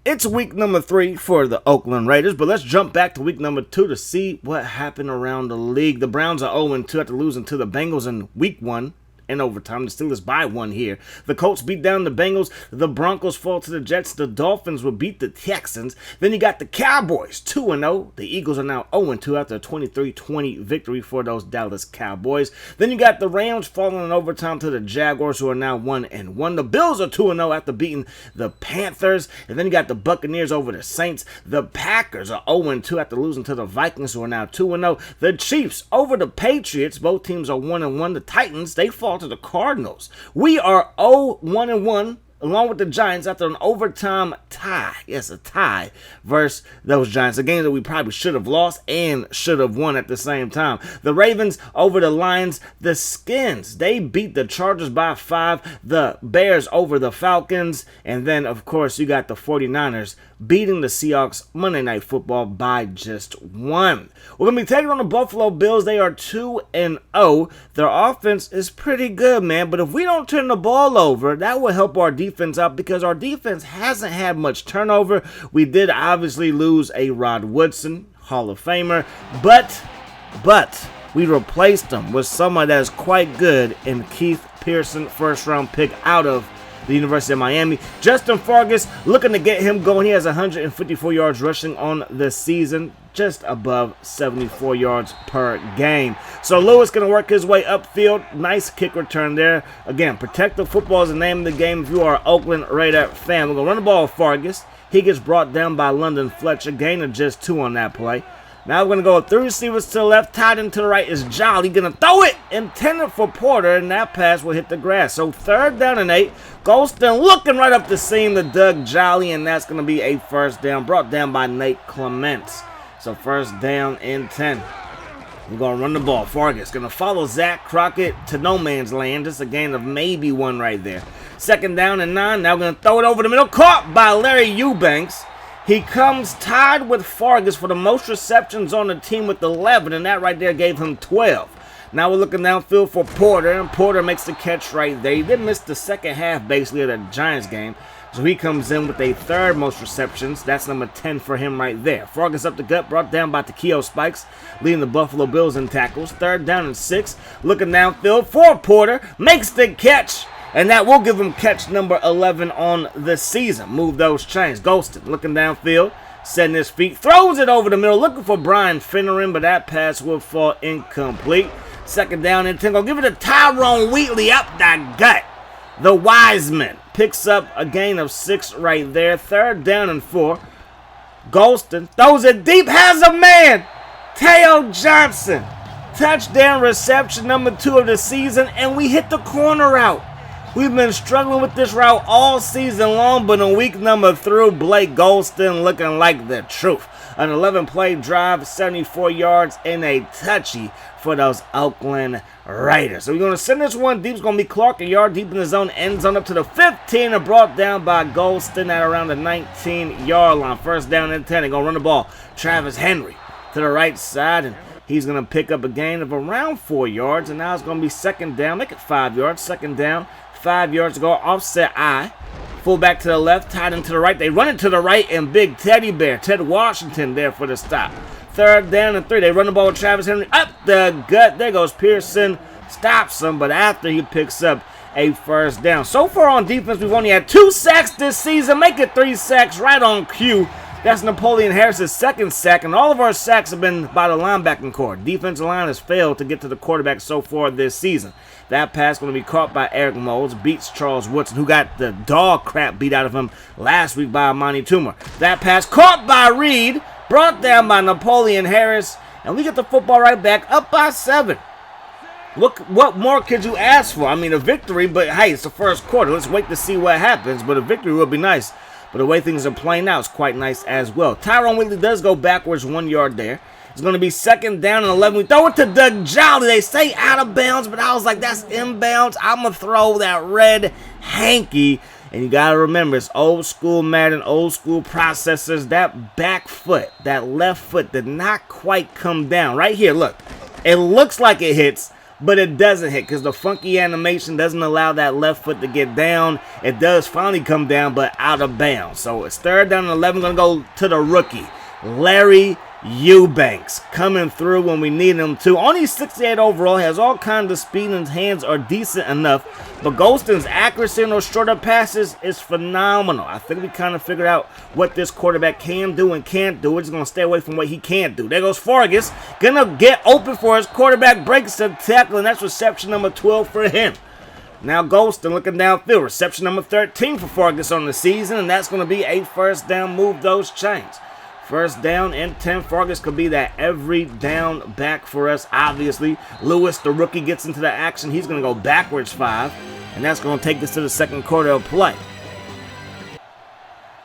It's week number 3 for the Oakland Raiders, but let's jump back to week number 2 to see what happened around the league. The Browns are 0-2 after losing to the Bengals in week 1 in overtime. The Steelers by 1 here. The Colts beat down the Bengals. The Broncos fall to the Jets. The Dolphins will beat the Texans. Then you got the Cowboys 2-0. The Eagles are now 0-2 after a 23-20 victory for those Dallas Cowboys. Then you got the Rams falling in overtime to the Jaguars, who are now 1-1. The Bills are 2-0 after beating the Panthers. And then you got the Buccaneers over the Saints. The Packers are 0-2 after losing to the Vikings, who are now 2-0. The Chiefs over the Patriots. Both teams are 1-1. The Titans, they fall to the Cardinals. We are 0-1-1 along with the Giants after an overtime tie. Yes, a tie versus those Giants. A game that we probably should have lost and should have won at the same time. The Ravens over the Lions. The Skins, they beat the Chargers by 5. The Bears over the Falcons. And then, of course, you got the 49ers beating the Seahawks Monday Night Football by just 1. We're going to be taking on the Buffalo Bills. They are 2-0. Their offense is pretty good, man. But if we don't turn the ball over, that will help our defense out because our defense hasn't had much turnover. We did obviously lose a Rod Woodson, Hall of Famer, but we replaced him with someone that's quite good in Keith Pearson, first-round pick out of the University of Miami. Justin Fargas, looking to get him going. He has 154 yards rushing on the season, just above 74 yards per game. So Lewis going to work his way upfield. Nice kick return there. Again, protect the football is the name of the game if you are an Oakland Raider fan. We're going to run the ball with Fargas. He gets brought down by London Fletcher. Gain of just 2 on that play. Now we're going to go with 3 receivers to the left. Tight end to the right is Jolly. Going to throw it. Intended for Porter, and that pass will hit the grass. So 3rd down and 8. Golston looking right up the seam to Doug Jolly, and that's going to be a first down. Brought down by Nate Clements. So 1st down and 10. We're going to run the ball. Fargas going to follow Zach Crockett to no man's land. Just a gain of maybe 1 right there. 2nd down and 9. Now we're going to throw it over the middle. Caught by Larry Eubanks. He comes tied with Fargas for the most receptions on the team with 11, and that right there gave him 12. Now we're looking downfield for Porter, and Porter makes the catch right there. He did miss the second half, basically, of the Giants game, so he comes in with a 3rd most receptions. That's number 10 for him right there. Fargas up the gut, brought down by Takeo Spikes, leading the Buffalo Bills in tackles. 3rd down and 6. Looking downfield for Porter, makes the catch. And that will give him catch number 11 on the season. Move those chains. Golston looking downfield, setting his feet, throws it over the middle, looking for Brian Finneran, but that pass will fall incomplete. 2nd down and 10. Go give it to Tyrone Wheatley up the gut. The Wiseman picks up a gain of 6 right there. 3rd down and 4. Golston throws it deep, has a man. Teo Johnson. Touchdown reception number 2 of the season, and we hit the corner route. We've been struggling with this route all season long, but in week number 3, Blake Golston looking like the truth. An 11-play drive, 74 yards, and a touchy for those Oakland Raiders. So we're going to send this one deep. It's going to be Clark, a yard deep in the zone, end zone up to the 15, and brought down by Golston at around the 19-yard line. 1st down and 10. They're going to run the ball. Travis Henry to the right side, and he's going to pick up a gain of around 4 yards, and now it's going to be 2nd down. Make it 5 yards. 2nd down. 5 yards to go, offset I. Fullback to the left, tight end to the right. They run it to the right, and big Teddy Bear, Ted Washington there for the stop. 3rd down and 3. They run the ball with Travis Henry up the gut. There goes Pearson. Stops him, but after he picks up a 1st down. So far on defense, we've only had 2 sacks this season. Make it 3 sacks right on cue. That's Napoleon Harris's 2nd sack, and all of our sacks have been by the linebacking core. Defensive line has failed to get to the quarterback so far this season. That pass going to be caught by Eric Moles, beats Charles Woodson, who got the dog crap beat out of him last week by Amani Toomer. That pass caught by Reed, brought down by Napoleon Harris, and we get the football right back up by 7. What more could you ask for? I mean, a victory, but hey, it's the 1st quarter. Let's wait to see what happens, but a victory would be nice. But the way things are playing out is quite nice as well. Tyrone Wheatley does go backwards 1 yard there. It's going to be 2nd down and 11. We throw it to Doug Jolly. They say out of bounds, but I was like, that's inbounds. I'm going to throw that red hanky. And you got to remember, it's old school Madden, old school processors. That back foot, that left foot did not quite come down. Right here, look. It looks like it hits, but it doesn't hit because the funky animation doesn't allow that left foot to get down. It does finally come down, but out of bounds. So it's 3rd down and 11. Going to go to the rookie, Larry Eubanks, coming through when we need him to. Only 68 overall, has all kinds of speed, and his hands are decent enough. But Golston's accuracy in those shorter passes is phenomenal. I think we kind of figured out what this quarterback can do and can't do. We're just going to stay away from what he can't do. There goes Fargas, going to get open for his quarterback, breaks the tackle, and that's reception number 12 for him. Now Golston looking downfield, reception number 13 for Fargas on the season, and that's going to be a 1st down. Move those chains. 1st down and 10. Fargas could be that every down back for us, obviously. Lewis, the rookie, gets into the action. He's going to go backwards 5, and that's going to take us to the 2nd quarter of play.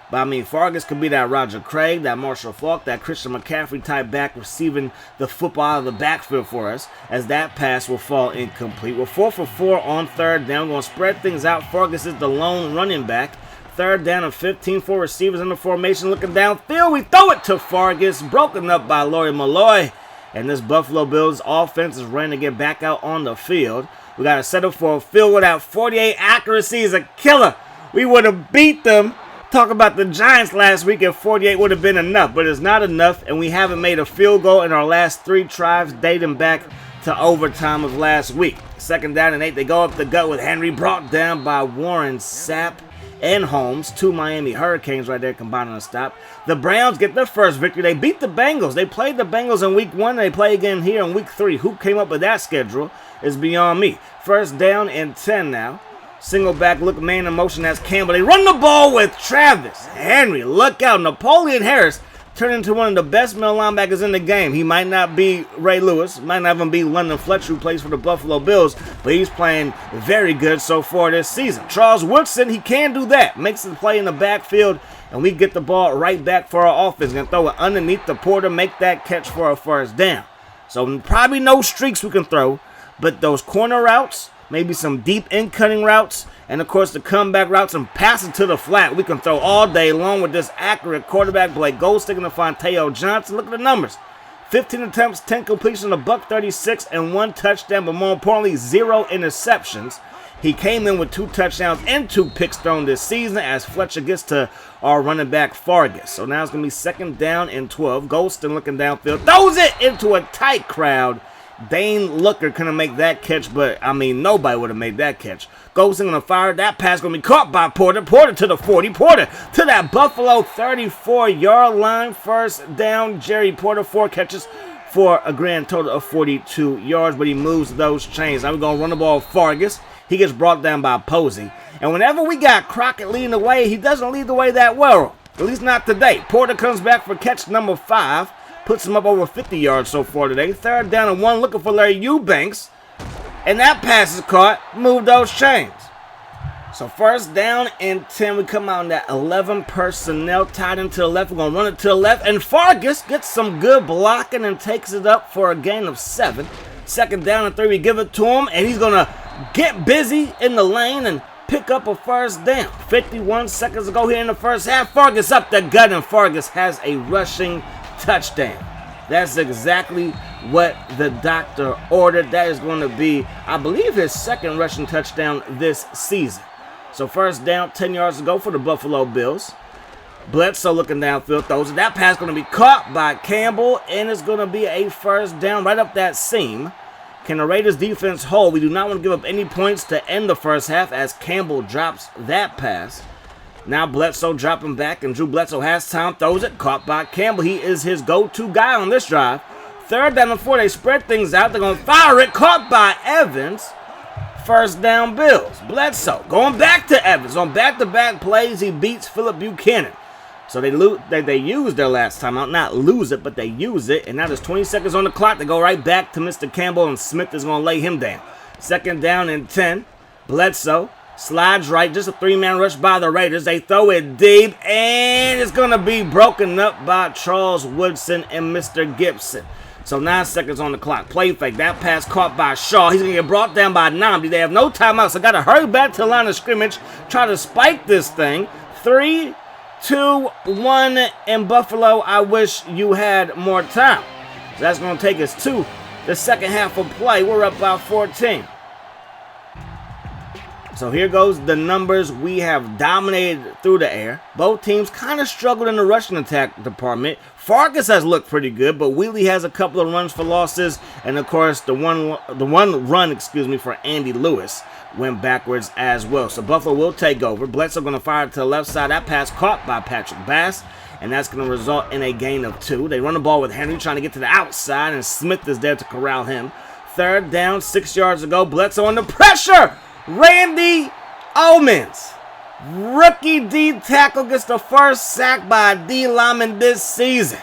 But I mean, Fargas could be that Roger Craig, that Marshall Faulk, that Christian McCaffrey type back receiving the football out of the backfield for us, as that pass will fall incomplete. We're 4 for 4 on 3rd down. We're going to spread things out. Fargas is the lone running back. 3rd down and 15, 4 receivers in the formation looking downfield. We throw it to Fargas, broken up by Lori Malloy. And this Buffalo Bills offense is ready to get back out on the field. We got to set up for a field goal. That 48 accuracy is a killer. We would have beat them. Talk about the Giants last week, and 48 would have been enough, but it's not enough, and we haven't made a field goal in our last 3 tries dating back to overtime of last week. 2nd down and 8, they go up the gut with Henry, brought down by Warren Sapp and Holmes. 2 Miami Hurricanes right there combining a stop. The Browns get their first victory. They beat the Bengals. They played the Bengals in week 1. They play again here in week 3. Who came up with that schedule is beyond me. 1st down and 10 now. Single back look, man in motion, that's Campbell. They run the ball with Travis Henry. Look out. Napoleon Harris turned into one of the best middle linebackers in the game. He might not be Ray Lewis, might not even be London Fletcher, who plays for the Buffalo Bills, but he's playing very good so far this season. Charles Woodson, he can do that. Makes the play in the backfield, and we get the ball right back for our offense. Gonna throw it underneath the Porter, make that catch for a 1st down. So probably no streaks we can throw, but those corner routes, maybe some deep in-cutting routes, and of course the comeback routes and passing to the flat, we can throw all day long with this accurate quarterback. Blake Goldsticking to Fonteo Johnson. Look at the numbers. 15 attempts, 10 completions, $136, and 1 touchdown, but more importantly, 0 interceptions. He came in with 2 touchdowns and 2 picks thrown this season as Fletcher gets to our running back Fargas. So now it's going to be 2nd down and 12. Golston looking downfield, throws it into a tight crowd. Dane Looker couldn't make that catch, but, I mean, nobody would have made that catch. Golston going to fire. That pass going to be caught by Porter. Porter to the 40. Porter to that Buffalo 34-yard line. 1st down. Jerry Porter, 4 catches for a grand total of 42 yards, but he moves those chains. Now we're going to run the ball Fargas. He gets brought down by Posey. And whenever we got Crockett leading the way, he doesn't lead the way that well. At least not today. Porter comes back for catch number 5. Puts him up over 50 yards so far today. 3rd down and 1, looking for Larry Eubanks. And that pass is caught. Move those chains. So 1st down and 10. We come out in that 11 personnel. Tied into the left. We're going to run it to the left. And Fargas gets some good blocking and takes it up for a gain of 7. 2nd down and 3. We give it to him. And he's going to get busy in the lane and pick up a 1st down. 51 seconds to go here in the 1st half. Fargas up the gut. And Fargas has a rushing touchdown. That's exactly what the doctor ordered. That is going to be, I believe, his 2nd rushing touchdown this season. So 1st down, 10 yards to go for the Buffalo Bills. Bledsoe looking downfield, throws it. That pass going to be caught by Campbell, and it's going to be a 1st down right up that seam. Can the Raiders defense hold? We do not want to give up any points to end the 1st half as Campbell drops that pass. Now Bledsoe dropping back, and Drew Bledsoe has time, throws it, caught by Campbell. He is his go-to guy on this drive. 3rd down and 4, they spread things out. They're going to fire it, caught by Evans. 1st down Bills. Bledsoe going back to Evans. On back-to-back plays, he beats Phillip Buchanan. So they used their last time out. Not lose it, but they use it. And now there's 20 seconds on the clock. They go right back to Mr. Campbell, and Smith is going to lay him down. 2nd down and 10. Bledsoe slides right, just a 3-man rush by the Raiders. They throw it deep, and it's going to be broken up by Charles Woodson and Mr. Gibson. So 9 seconds on the clock. Play fake. That pass caught by Shaw. He's going to get brought down by Namdi. They have no timeouts, so got to hurry back to the line of scrimmage, try to spike this thing. 3, 2, 1, in Buffalo. I wish you had more time. So that's going to take us to the second half of play. We're up by 14. So here goes the numbers. We have dominated through the air. Both teams kind of struggled in the rushing attack department. Fargus has looked pretty good, but Wheatley has a couple of runs for losses, and of course the one run for Andy Lewis went backwards as well. So Buffalo will take over. Bledsoe going to fire to the left side. That pass caught by Patrick Bass, and that's going to result in a gain of 2. They run the ball with Henry trying to get to the outside, and Smith is there to corral him. Third down, 6 yards to go. Bledsoe under pressure. Randy Omens, rookie D tackle, gets the first sack by a D lineman this season.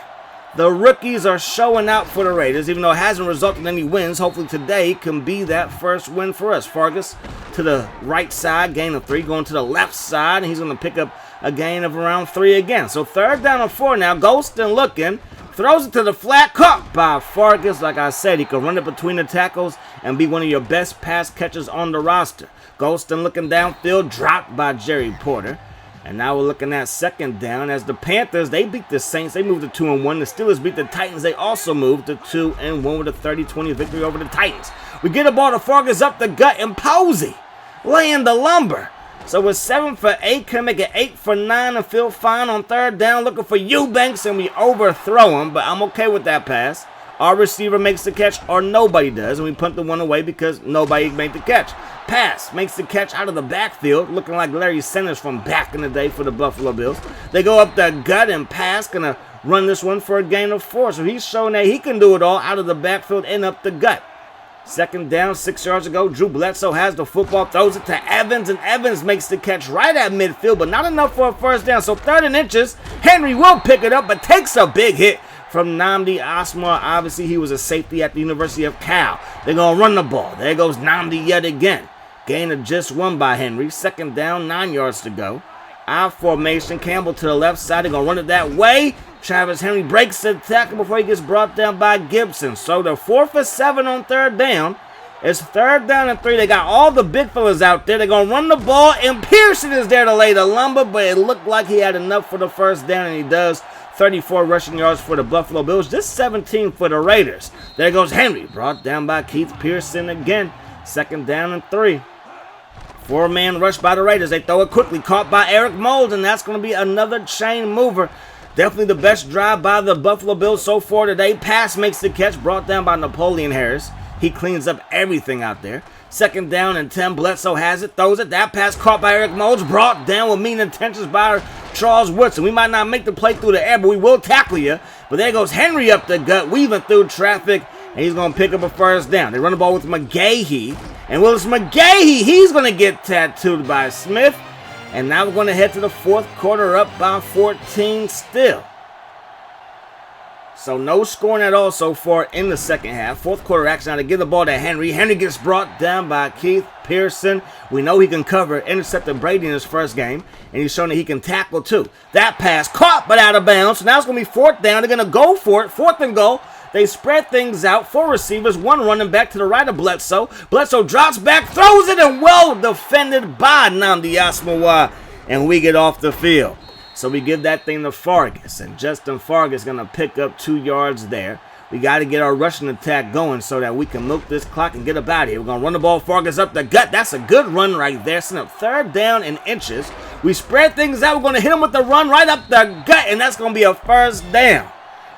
The rookies are showing out for the Raiders, even though it hasn't resulted in any wins. Hopefully today can be that first win for us. Fargus to the right side, gain of 3, going to the left side, and he's going to pick up a gain of around 3 again. So third down and 4 now. Ghostin looking. Throws it to the flat, caught by Fargus. Like I said, he can run it between the tackles and be one of your best pass catchers on the roster. Ghostin looking downfield, dropped by Jerry Porter. And now we're looking at second down as the Panthers, they beat the Saints. They moved to 2-1. The Steelers beat the Titans. They also moved to 2-1 with a 30-20 victory over the Titans. We get a ball to Fargus up the gut, and Posey laying the lumber. So we're 7 for 8, can make it 8 for 9 and feel fine on third down, looking for Eubanks, and we overthrow him, but I'm okay with that pass. Our receiver makes the catch, or nobody does, and we punt the one away because nobody made the catch. Pass makes the catch out of the backfield, looking like Larry Sanders from back in the day for the Buffalo Bills. They go up the gut, and Pass gonna run this one for a gain of 4, so he's showing that he can do it all out of the backfield and up the gut. Second down, 6 yards ago. Drew Bledsoe has the football, throws it to Evans, and Evans makes the catch right at midfield, but not enough for a first down. So 3rd and inches, Henry will pick it up, but takes a big hit from Nnamdi Asomugha. Obviously, he was a safety at the University of Cal. They're going to run the ball. There goes Nnamdi yet again. Gain of just 1 by Henry. Second down, 9 yards to go. I formation, Campbell to the left side. They're going to run it that way. Travis Henry breaks the tackle before he gets brought down by Gibson. So they're 4 for 7 on third down. It's third down and 3. They got all the big fellas out there. They're going to run the ball, and Pearson is there to lay the lumber, but it looked like he had enough for the first down, and he does. 34 rushing yards for the Buffalo Bills, just 17 for the Raiders. There goes Henry, brought down by Keith Pearson again. Second down and 3. 4-man rush by the Raiders. They throw it quickly, caught by Eric Moulds, and that's going to be another chain mover. Definitely the best drive by the Buffalo Bills so far today. Pass makes the catch, brought down by Napoleon Harris. He cleans up everything out there. Second down and 10. Bledsoe has it, throws it. That pass caught by Eric Moulds, brought down with mean intentions by Charles Woodson. We might not make the play through the air, but we will tackle you. But there goes Henry up the gut, weaving through traffic, and he's going to pick up a first down. They run the ball with McGahee, and Willis McGahee, he's going to get tattooed by Smith. And now we're going to head to the fourth quarter, up by 14 still. So no scoring at all so far in the second half. Fourth quarter action. Now to give the ball to Henry. Henry gets brought down by Keith Pearson. We know he can cover. Intercepted Brady in his first game. And he's shown that he can tackle too. That pass caught but out of bounds. So now it's going to be fourth down. They're going to go for it. 4th and goal. They spread things out. 4 receivers. 1 running back to the right of Bledsoe. Bledsoe drops back, throws it, and well defended by Nnamdi Asomugha. And we get off the field. So we give that thing to Fargus. And Justin Fargus is going to pick up 2 yards there. We got to get our rushing attack going so that we can milk this clock and get up out of here. We're going to run the ball. Fargus up the gut. That's a good run right there. Send up 3rd down and inches. We spread things out. We're going to hit him with the run right up the gut. And that's going to be a first down.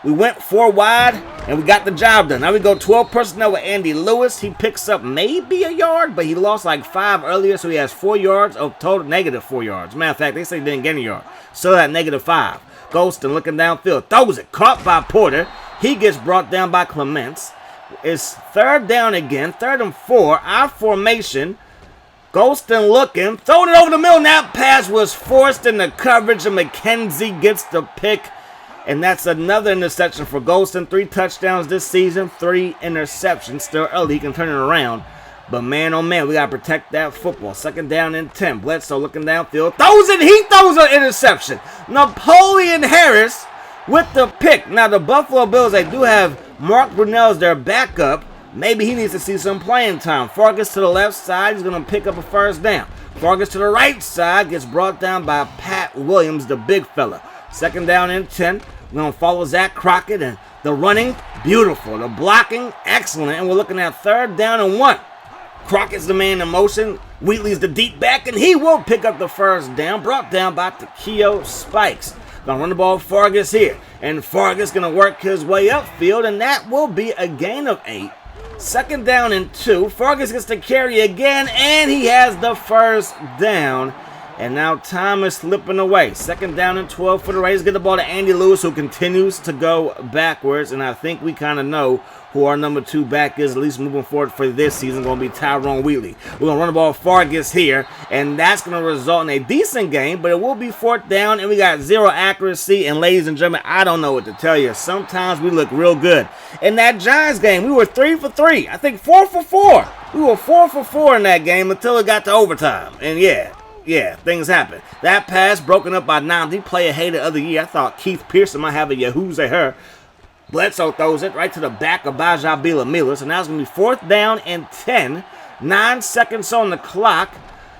We went 4 wide, and we got the job done. Now we go 12 personnel with Andy Lewis. He picks up maybe a yard, but he lost like 5 earlier, so he has 4 yards of total, negative 4 yards. Matter of fact, they say he didn't get a yard. So that negative 5. Ghostin looking downfield, throws it, caught by Porter. He gets brought down by Clements. It's 3rd down again, 3rd and 4. Our formation. Ghostin looking, throwing it over the middle. And that pass was forced in the coverage, and McKenzie gets the pick. And that's another interception for Ghostin. 3 touchdowns this season, 3 interceptions. Still early, he can turn it around. But man, oh man, we got to protect that football. 2nd down and 10. Bledsoe looking downfield. Throws it, he throws an interception. Napoleon Harris with the pick. Now the Buffalo Bills, they do have Mark Brunell as their backup. Maybe he needs to see some playing time. Fargus to the left side, he's going to pick up a first down. Fargus to the right side, gets brought down by Pat Williams, the big fella. 2nd down and 10. We're going to follow Zach Crockett, and The running, beautiful. The blocking, excellent. And we're looking at 3rd down and 1. Crockett's the man in motion. Wheatley's the deep back, and he will pick up the 1st down. Brought down by Takeo Spikes. Gonna run the ball, Fargus here. And Fargus gonna work his way upfield, and that will be a gain of 8. 2nd down and 2. Fargus gets to carry again, and he has the 1st down. And now time is slipping away. 2nd down and 12 for the Raiders. Get the ball to Andy Lewis, who continues to go backwards. And I think we kind of know who our number 2 back is, at least moving forward for this season. Going to be Tyrone Wheatley. We're going to run the ball Fargus here. And that's going to result in a decent game. But it will be 4th down. And we got 0 accuracy. And ladies and gentlemen, I don't know what to tell you. Sometimes we look real good. In that Giants game, we were 3 for 3. I think 4 for 4. We were 4 for 4 in that game until it got to overtime. And yeah, things happen. That pass broken up by Namdi, player hater of the year. I thought Keith Pearson might have a Yahoo's at her. Bledsoe throws it right to the back of Baja Bila-Mila. So now it's going to be 4th down and 10. 9 seconds on the clock.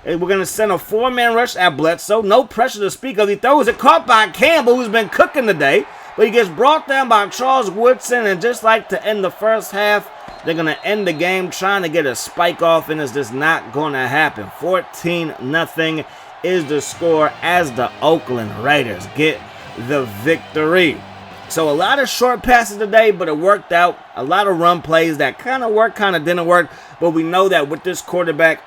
And we're going to send a 4-man rush at Bledsoe. No pressure to speak of. He throws it caught by Campbell, who's been cooking today. But he gets brought down by Charles Woodson. And just like to end the first half, they're going to end the game trying to get a spike off, and it's just not going to happen. 14-0 is the score as the Oakland Raiders get the victory. So a lot of short passes today, but it worked out. A lot of run plays that kind of worked, kind of didn't work. But we know that with this quarterback,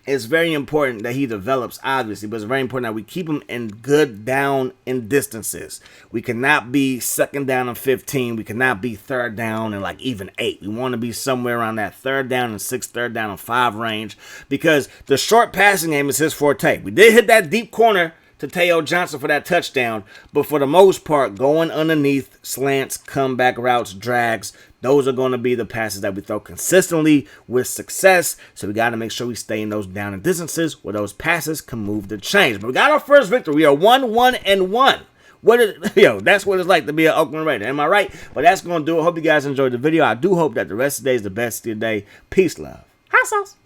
it's very important that he develops, obviously, but it's very important that we keep him in good down and distances. We cannot be 2nd down and 15. We cannot be 3rd down and like even 8. We want to be somewhere around that 3rd down and 6, 3rd down and 5 range, because the short passing game is his forte. We did hit that deep corner to Teo Johnson for that touchdown, but for the most part, going underneath, slants, comeback routes, drags, those are going to be the passes that we throw consistently with success. So we got to make sure we stay in those down and distances where those passes can move the chains. But we got our first victory. We are 1-1-1. That's what it's like to be an Oakland Raider. Am I right? But that's going to do it. Hope you guys enjoyed the video. I do hope that the rest of the day is the best of your day. Peace, love. Hot sauce.